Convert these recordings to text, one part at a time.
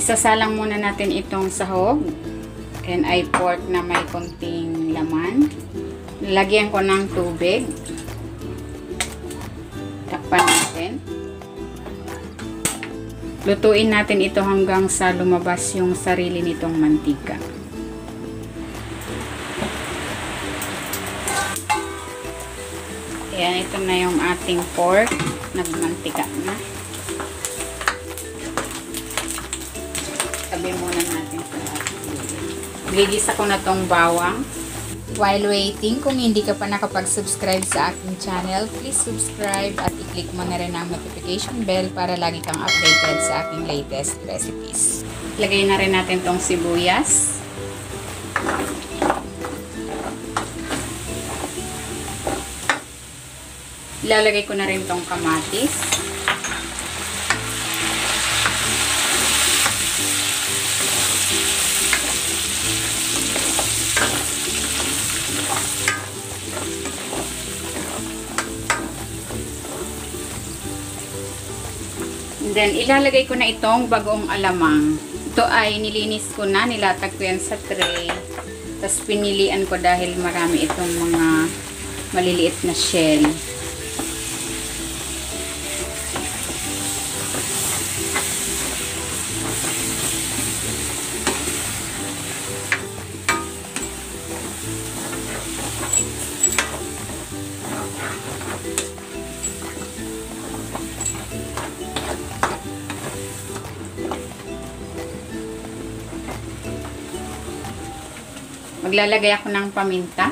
Isasalang muna natin itong sahog. And ay pork na may konting laman. Lagyan ko ng tubig. Takpan natin. Lutuin natin ito hanggang sa lumabas yung sarili nitong mantika. Ayan, ito na yung ating pork. Nagmantika na. Tabi muna natin sa gigisa ko na tong bawang. While waiting, kung hindi ka pa nakapag-subscribe sa aking channel, please subscribe at i-click mo na rin ang notification bell para lagi kang updated sa aking latest recipes. Lagay na rin natin tong sibuyas. Ilalagay ko na rin tong kamatis. And then, ilalagay ko na itong bagoong alamang. Ito ay nilinis ko na, nilatag ko yan sa tray. Tapos pinilian ko dahil marami itong mga maliliit na shell. Maglalagay ako ng paminta.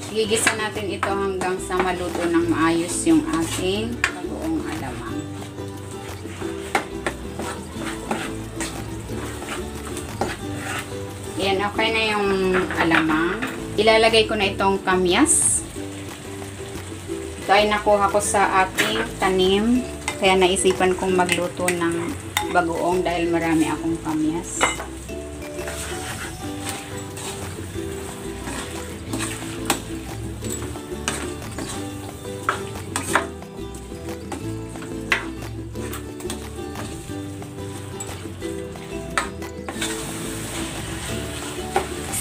Gigisa natin ito hanggang sa maluto ng maayos yung ating bagoong alamang. Yan, okay na yung alamang. Ilalagay ko na itong kamyas. Ito ay nakuha ko sa aking tanim. Kaya naisipan kong magluto ng bagoong dahil marami akong kamyas.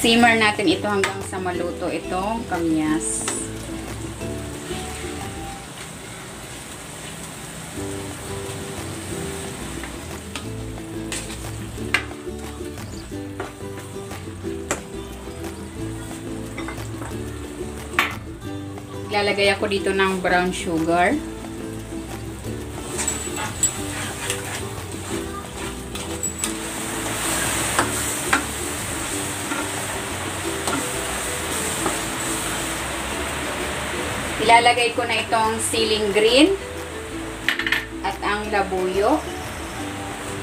Simmer natin ito hanggang sa maluto itong kamyas. Ilalagay ako dito ng brown sugar. Ilalagay ko na itong siling green at ang labuyo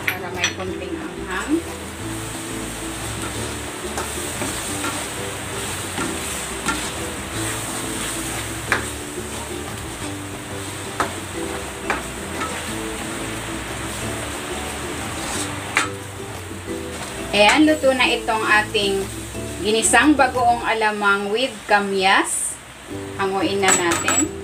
para may konting anghang. Ayan, luto na itong ating ginisang bagoong alamang with kamyas. Hanguin na natin.